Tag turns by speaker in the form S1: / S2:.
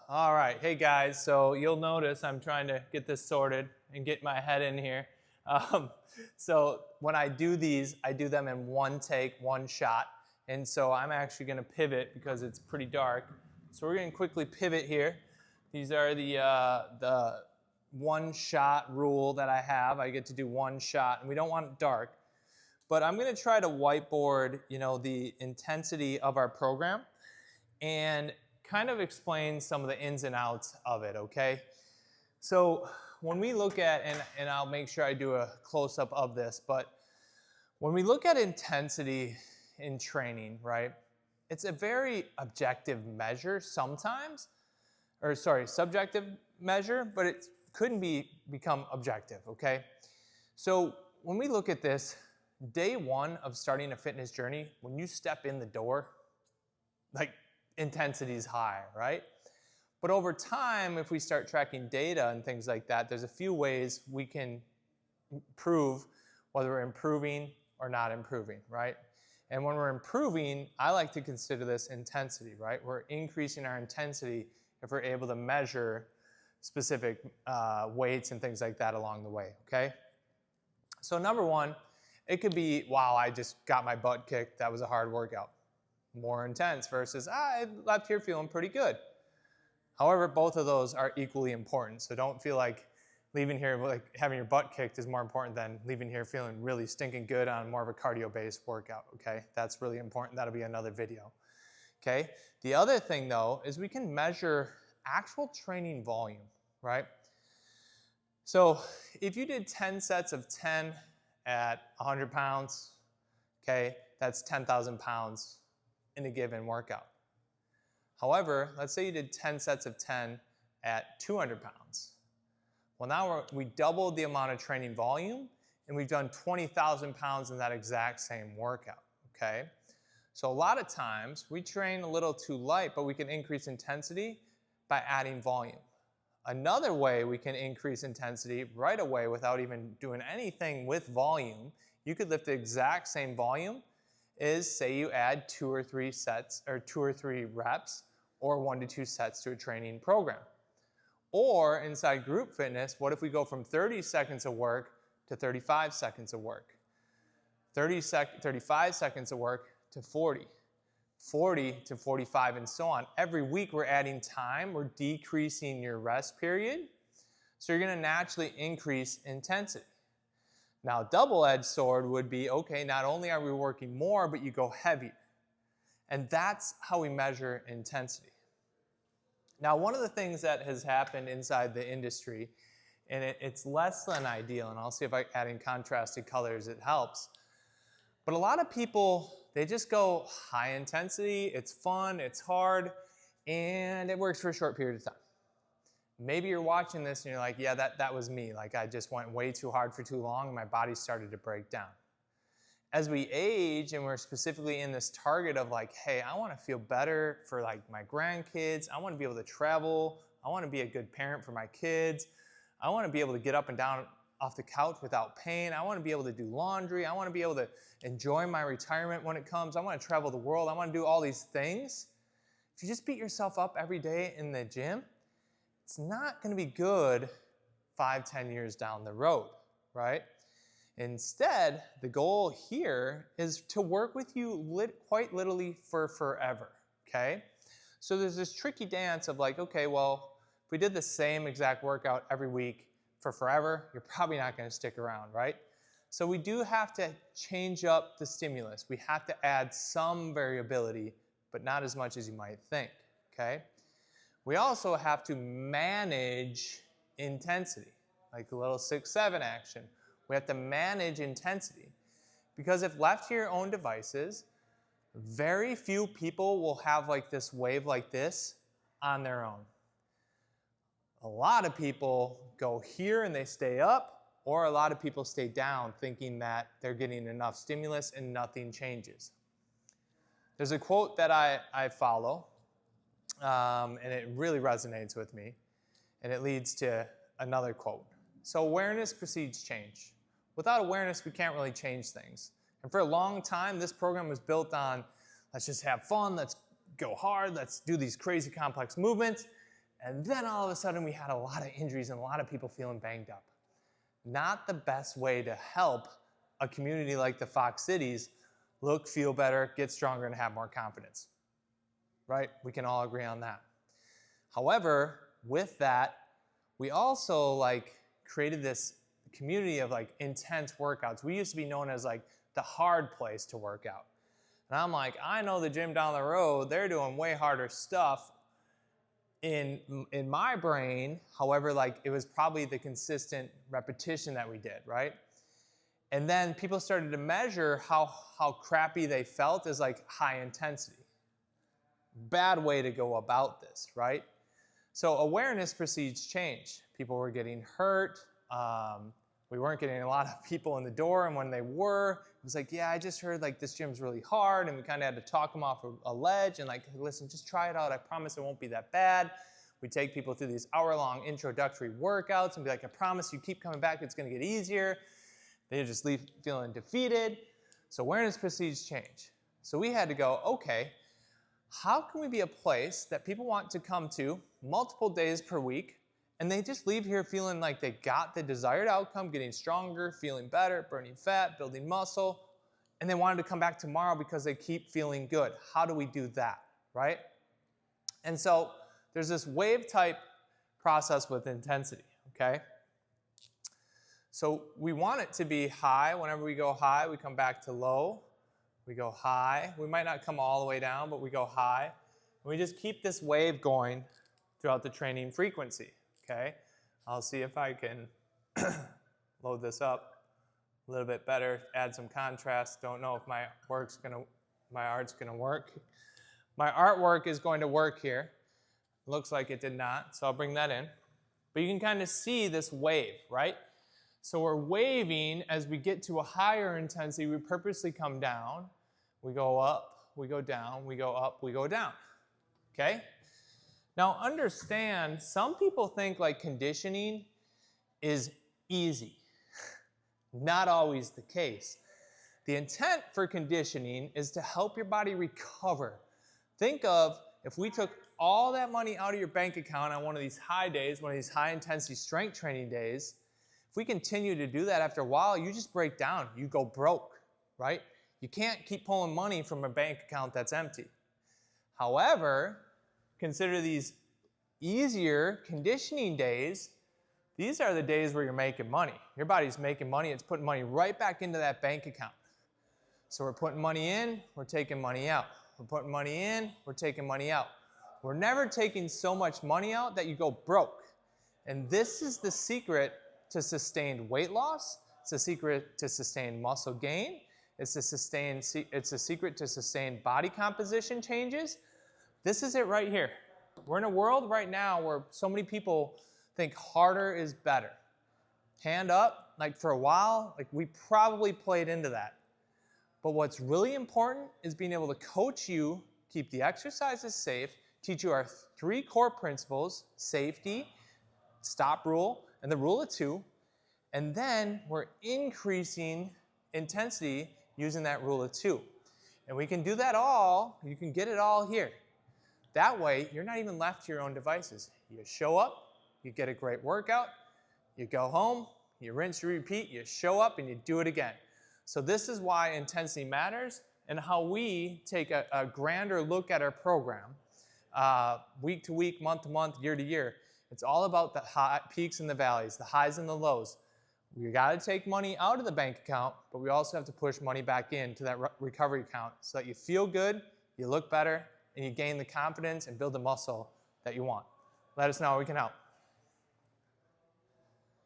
S1: All right, hey guys, so you'll notice I'm trying to get this sorted and get my head in here. So when I do these, I do them in one take, one shot. And so I'm actually gonna pivot because it's pretty dark. So we're gonna quickly pivot here. These are the one shot rule that I have. I get to do one shot and we don't want it dark. But I'm gonna try to whiteboard, the intensity of our program and kind of explain some of the ins and outs of it, okay? So when we look at, and I'll make sure I do a close-up of this, but when we look at intensity in training, right, it's a very objective measure sometimes, subjective measure, but it couldn't become objective, okay? So when we look at this, day one of starting a fitness journey, when you step in the door, intensity is high, right? But over time, if we start tracking data and things like that, there's a few ways we can prove whether we're improving or not improving, right? And when we're improving, I like to consider this intensity, right? We're increasing our intensity if we're able to measure specific weights and things like that along the way, okay? So number one, it could be, wow, I just got my butt kicked. That was a hard workout. More intense versus, I left here feeling pretty good. However, both of those are equally important. So don't feel like leaving here, like having your butt kicked is more important than leaving here feeling really stinking good on more of a cardio-based workout, okay? That's really important. That'll be another video, okay? The other thing though, is we can measure actual training volume, right? So if you did 10 sets of 10 at 100 pounds, okay, that's 10,000 pounds in a given workout. However, let's say you did 10 sets of 10 at 200 pounds. Well, now we doubled the amount of training volume and we've done 20,000 pounds in that exact same workout, okay? So a lot of times we train a little too light, but we can increase intensity by adding volume. Another way we can increase intensity right away without even doing anything with volume, you could lift the exact same volume, is say you add 2 or 3 sets or 2 or 3 reps or 1 to 2 sets to a training program. Or inside group fitness, what if we go from 30 seconds of work to 35 seconds of work? 35 seconds of work to 40, 40 to 45 and so on. Every week we're adding time, we're decreasing your rest period. So you're gonna naturally increase intensity. Now, double-edged sword would be, okay, not only are we working more, but you go heavier. And that's how we measure intensity. Now, one of the things that has happened inside the industry, and it's less than ideal, and I'll see if I add in contrasted colors, it helps. But a lot of people, they just go high intensity, it's fun, it's hard, and it works for a short period of time. Maybe you're watching this and you're like, yeah, that was me. Like I just went way too hard for too long and my body started to break down. As we age and we're specifically in this target of like, hey, I want to feel better for like my grandkids. I want to be able to travel. I want to be a good parent for my kids. I want to be able to get up and down off the couch without pain. I want to be able to do laundry. I want to be able to enjoy my retirement when it comes. I want to travel the world. I want to do all these things. If you just beat yourself up every day in the gym, it's not going to be good 5-10 years down the road, right? Instead, the goal here is to work with you quite literally for forever, okay? So there's this tricky dance of like, okay, well, if we did the same exact workout every week for forever, you're probably not going to stick around, right? So we do have to change up the stimulus. We have to add some variability, but not as much as you might think, okay? We also have to manage intensity, like a little 6-7 action. We have to manage intensity because if left to your own devices, very few people will have like this wave like this on their own. A lot of people go here and they stay up, or a lot of people stay down thinking that they're getting enough stimulus and nothing changes. There's a quote that I follow. And it really resonates with me, and it leads to another quote. So awareness precedes change. Without awareness, we can't really change things. And for a long time, this program was built on, let's just have fun, let's go hard, let's do these crazy complex movements, And then all of a sudden we had a lot of injuries and a lot of people feeling banged up. Not the best way to help a community like the Fox Cities look, feel better, get stronger, and have more confidence. Right? We can all agree on that. However, with that, we also created this community of intense workouts. We used to be known as the hard place to work out. And I'm like, I know the gym down the road, they're doing way harder stuff. In my brain, however, it was probably the consistent repetition that we did, right? And then people started to measure how crappy they felt as high intensity. Bad way to go about this, right? So awareness precedes change. People were getting hurt. We weren't getting a lot of people in the door, and when they were, it was yeah, I just heard this gym's really hard, and we kind of had to talk them off a ledge and listen, just try it out. I promise it won't be that bad. We take people through these hour-long introductory workouts and be I promise you keep coming back, it's going to get easier. They just leave feeling defeated. So awareness precedes change. So we had to go, okay, how can we be a place that people want to come to multiple days per week, and they just leave here feeling like they got the desired outcome, getting stronger, feeling better, burning fat, building muscle, and they wanted to come back tomorrow because they keep feeling good. How do we do that, right? And so there's this wave type process with intensity, okay? So we want it to be high. Whenever we go high, we come back to low. We go high. We might not come all the way down, but we go high. And we just keep this wave going throughout the training frequency, okay? I'll see if I can load this up a little bit better, add some contrast. Don't know if my art's gonna work. My artwork is going to work here. Looks like it did not, so I'll bring that in. But you can kind of see this wave, right? So we're waving as we get to a higher intensity. We purposely come down. We go up, we go down, we go up, we go down, okay? Now understand, some people think conditioning is easy. Not always the case. The intent for conditioning is to help your body recover. Think of if we took all that money out of your bank account on one of these high days, one of these high intensity strength training days, if we continue to do that after a while, you just break down, you go broke, right? You can't keep pulling money from a bank account that's empty. However, consider these easier conditioning days. These are the days where you're making money. Your body's making money, it's putting money right back into that bank account. So we're putting money in, we're taking money out. We're putting money in, we're taking money out. We're never taking so much money out that you go broke. And this is the secret to sustained weight loss. It's a secret to sustained muscle gain. It's a secret to sustained body composition changes. This is it right here. We're in a world right now where so many people think harder is better. Hand up, for a while, we probably played into that. But what's really important is being able to coach you, keep the exercises safe, teach you our 3 core principles: safety, stop rule, and the rule of 2. And then we're increasing intensity using that rule of 2. And we can do that all, you can get it all here. That way, you're not even left to your own devices. You show up, you get a great workout, you go home, you rinse, you repeat, you show up, and you do it again. So this is why intensity matters, and how we take a grander look at our program, week to week, month to month, year to year. It's all about the high peaks and the valleys, the highs and the lows. We got to take money out of the bank account, but we also have to push money back into that recovery account so that you feel good, you look better, and you gain the confidence and build the muscle that you want. Let us know how we can help.